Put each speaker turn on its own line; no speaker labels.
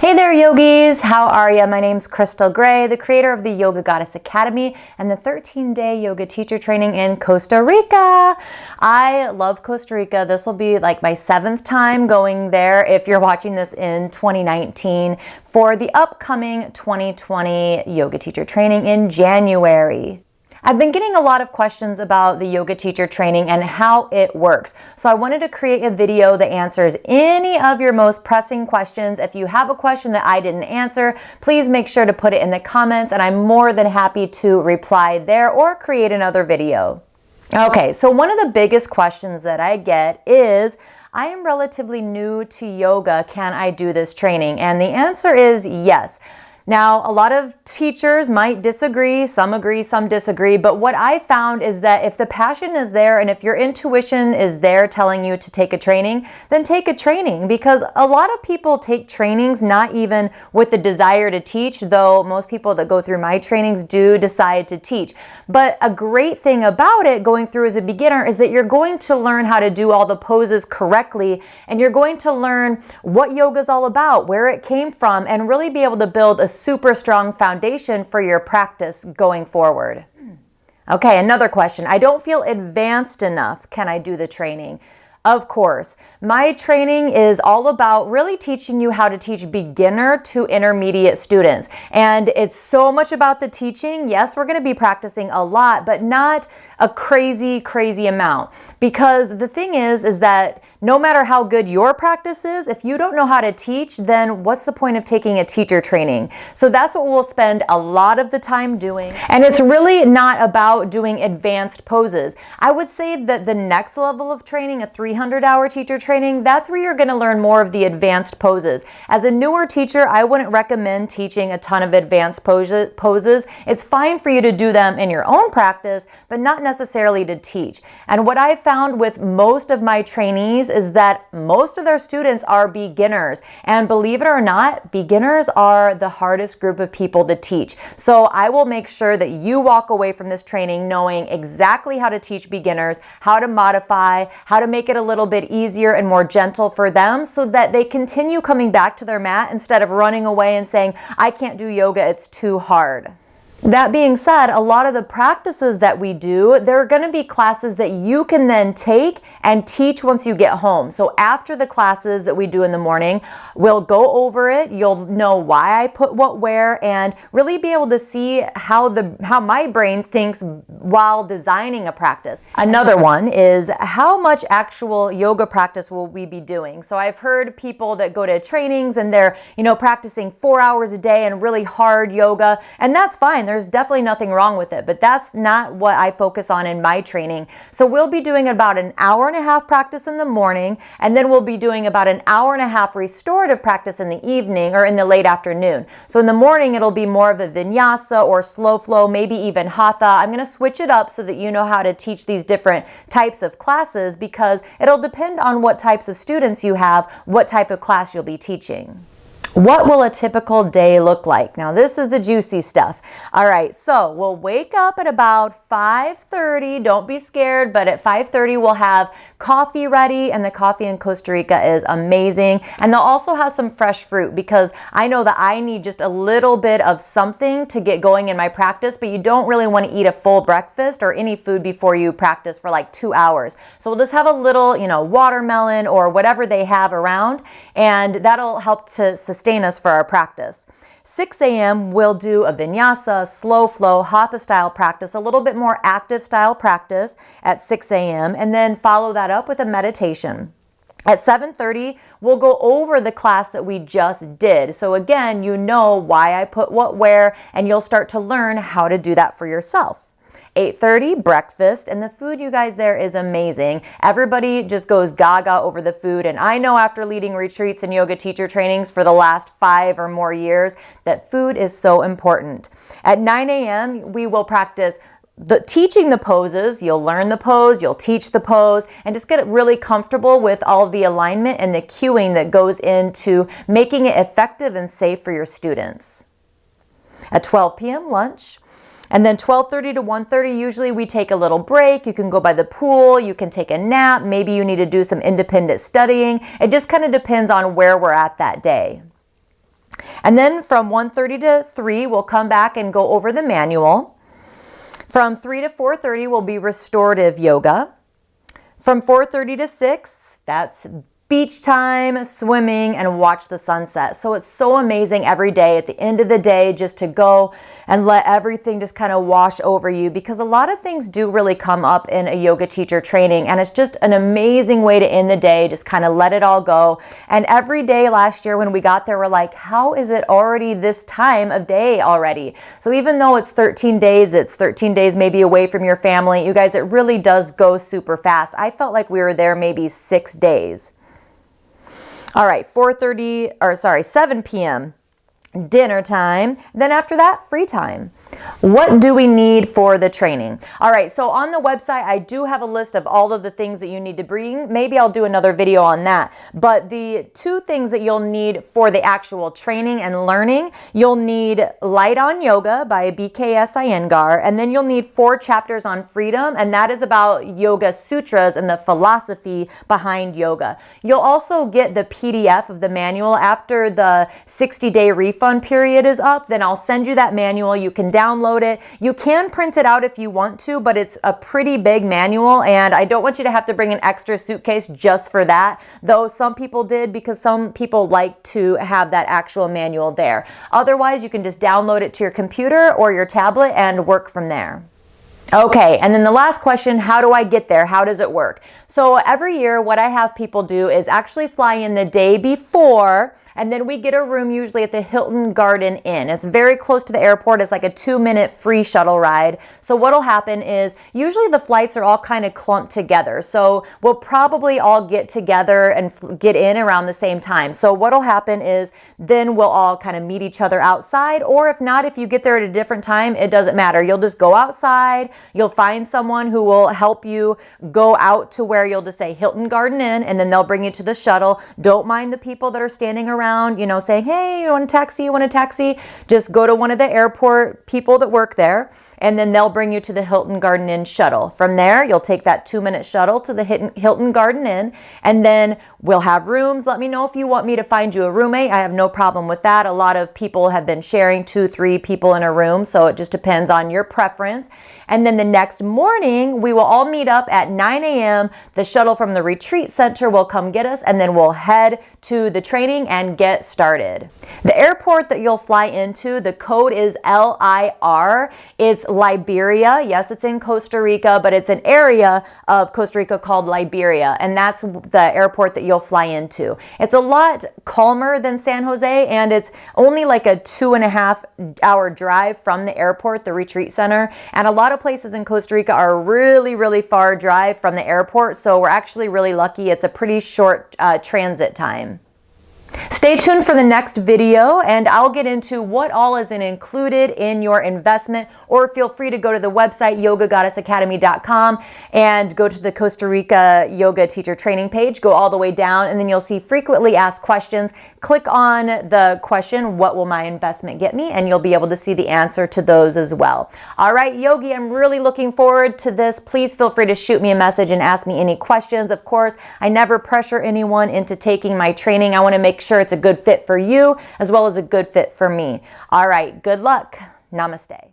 Hey there, yogis! How are ya? My name's Crystal Gray, the creator of the Yoga Goddess Academy and the 13-day yoga teacher training in Costa Rica. I love Costa Rica. This will be like my 7th time going there if you're watching this in 2019 for the upcoming 2020 yoga teacher training in January. I've been getting a lot of questions about the yoga teacher training and how it works. So I wanted to create a video that answers any of your most pressing questions. If you have a question that I didn't answer, please make sure to put it in the comments and I'm more than happy to reply there or create another video. Okay, so one of the biggest questions that I get is, I am relatively new to yoga. Can I do this training? And the answer is yes. Now, a lot of teachers might disagree, some agree, some disagree, but what I found is that if the passion is there and if your intuition is there telling you to take a training, then take a training, because a lot of people take trainings not even with the desire to teach, though most people that go through my trainings do decide to teach. But a great thing about it going through as a beginner is that you're going to learn how to do all the poses correctly, and you're going to learn what yoga is all about, where it came from, and really be able to build a super strong foundation for your practice going forward. Okay, another question. I don't feel advanced enough. Can I do the training? Of course. My training is all about really teaching you how to teach beginner to intermediate students. And it's so much about the teaching. Yes, we're going to be practicing a lot, but not a crazy amount. Because the thing is that no matter how good your practice is, if you don't know how to teach, then what's the point of taking a teacher training? So that's what we'll spend a lot of the time doing. And it's really not about doing advanced poses. I would say that the next level of training, a 300-hour teacher training, that's where you're going to learn more of the advanced poses. As a newer teacher, I wouldn't recommend teaching a ton of advanced poses. It's fine for you to do them in your own practice, but not necessarily to teach. And what I found with most of my trainees is that most of their students are beginners. And believe it or not, beginners are the hardest group of people to teach. So I will make sure that you walk away from this training knowing exactly how to teach beginners, how to modify, how to make it a little bit easier and more gentle for them so that they continue coming back to their mat instead of running away and saying, I can't do yoga, it's too hard. That being said, a lot of the practices that we do, there are going to be classes that you can then take and teach once you get home. So after the classes that we do in the morning, we'll go over it. You'll know why I put what where and really be able to see how my brain thinks while designing a practice. Another one is how much actual yoga practice will we be doing? So I've heard people that go to trainings and they're, practicing 4 hours a day and really hard yoga, and that's fine. There's definitely nothing wrong with it, but that's not what I focus on in my training. So we'll be doing about an hour-and-a-half practice in the morning, and then we'll be doing about an hour-and-a-half restorative practice in the evening or in the late afternoon. So in the morning, it'll be more of a vinyasa or slow flow, maybe even hatha. I'm going to switch it up so that you know how to teach these different types of classes, because it'll depend on what types of students you have, what type of class you'll be teaching. What will a typical day look like? Now, this is the juicy stuff. All right, so we'll wake up at about 5:30. Don't be scared, but at 5:30 we'll have coffee ready, and the coffee in Costa Rica is amazing. And they'll also have some fresh fruit, because I know that I need just a little bit of something to get going in my practice, but you don't really want to eat a full breakfast or any food before you practice for like 2 hours. So we'll just have a little, watermelon or whatever they have around, and that'll help to sustain us for our practice. 6 a.m. we'll do a vinyasa, slow flow, hatha style practice, a little bit more active style practice at 6 a.m. and then follow that up with a meditation. At 7:30, we'll go over the class that we just did. So again, you know why I put what where, and you'll start to learn how to do that for yourself. 8:30, breakfast, and the food, you guys, there is amazing. Everybody just goes gaga over the food, and I know after leading retreats and yoga teacher trainings for the last 5 or more years that food is so important. At 9 a.m., we will practice teaching the poses. You'll learn the pose, you'll teach the pose, and just get really comfortable with all of the alignment and the cueing that goes into making it effective and safe for your students. At 12 p.m., lunch. And then 12:30 to 1:30, usually we take a little break. You can go by the pool, you can take a nap, maybe you need to do some independent studying. It just kind of depends on where we're at that day. And then from 1:30 to 3, we'll come back and go over the manual. From 3 to 4:30 will be restorative yoga. From 4:30 to 6, that's beach time, swimming, and watch the sunset. So it's so amazing every day at the end of the day just to go and let everything just kind of wash over you, because a lot of things do really come up in a yoga teacher training, and it's just an amazing way to end the day, just kind of let it all go. And every day last year when we got there, we're like, how is it already this time of day already? So even though it's 13 days, it's 13 days maybe away from your family, you guys, it really does go super fast. I felt like we were there maybe 6 days. All right, 7 p.m. dinner time. Then after that, free time. What do we need for the training? All right, so on the website, I do have a list of all of the things that you need to bring. Maybe I'll do another video on that. But the 2 things that you'll need for the actual training and learning, you'll need Light on Yoga by BKS Iyengar, and then you'll need 4 chapters on freedom, and that is about yoga sutras and the philosophy behind yoga. You'll also get the PDF of the manual after the 60-day refund period is up. Then I'll send you that manual. You can download it. You can print it out if you want to, but it's a pretty big manual, and I don't want you to have to bring an extra suitcase just for that, though some people did, because some people like to have that actual manual there. Otherwise, you can just download it to your computer or your tablet and work from there. Okay, and then the last question, how do I get there? How does it work? So every year, what I have people do is actually fly in the day before, and then we get a room usually at the Hilton Garden Inn. It's very close to the airport. It's like a 2-minute free shuttle ride. So what'll happen is usually the flights are all kind of clumped together. So we'll probably all get together and get in around the same time. So what'll happen is then we'll all kind of meet each other outside, or if not, if you get there at a different time, it doesn't matter. You'll just go outside. You'll find someone who will help you go out to where you'll just say Hilton Garden Inn, and then they'll bring you to the shuttle. Don't mind the people that are standing around, you know, saying, hey, you want a taxi? You want a taxi? Just go to one of the airport people that work there, and then they'll bring you to the Hilton Garden Inn shuttle. From there, you'll take that 2-minute shuttle to the Hilton Garden Inn, and then we'll have rooms. Let me know if you want me to find you a roommate. I have no problem with that. A lot of people have been sharing 2-3 people in a room, so it just depends on your preference. And then the next morning, we will all meet up at 9 a.m. The shuttle from the retreat center will come get us, and then we'll head to the training and get started. The airport that you'll fly into, the code is LIR. It's Liberia. Yes, it's in Costa Rica, but it's an area of Costa Rica called Liberia, and that's the airport that you'll fly into. It's a lot calmer than San Jose, and it's only like a 2.5-hour drive from the airport, the retreat center, and a lot of places in Costa Rica are really, really far drive from the airport, so we're actually really lucky. It's a pretty short transit time. Stay tuned for the next video, and I'll get into what all is included in your investment, or feel free to go to the website yogagoddessacademy.com and go to the Costa Rica yoga teacher training page. Go all the way down, and then you'll see frequently asked questions. Click on the question, what will my investment get me? And you'll be able to see the answer to those as well. All right, Yogi, I'm really looking forward to this. Please feel free to shoot me a message and ask me any questions. Of course, I never pressure anyone into taking my training. I want to make sure it's a good fit for you as well as a good fit for me. All right, good luck. Namaste.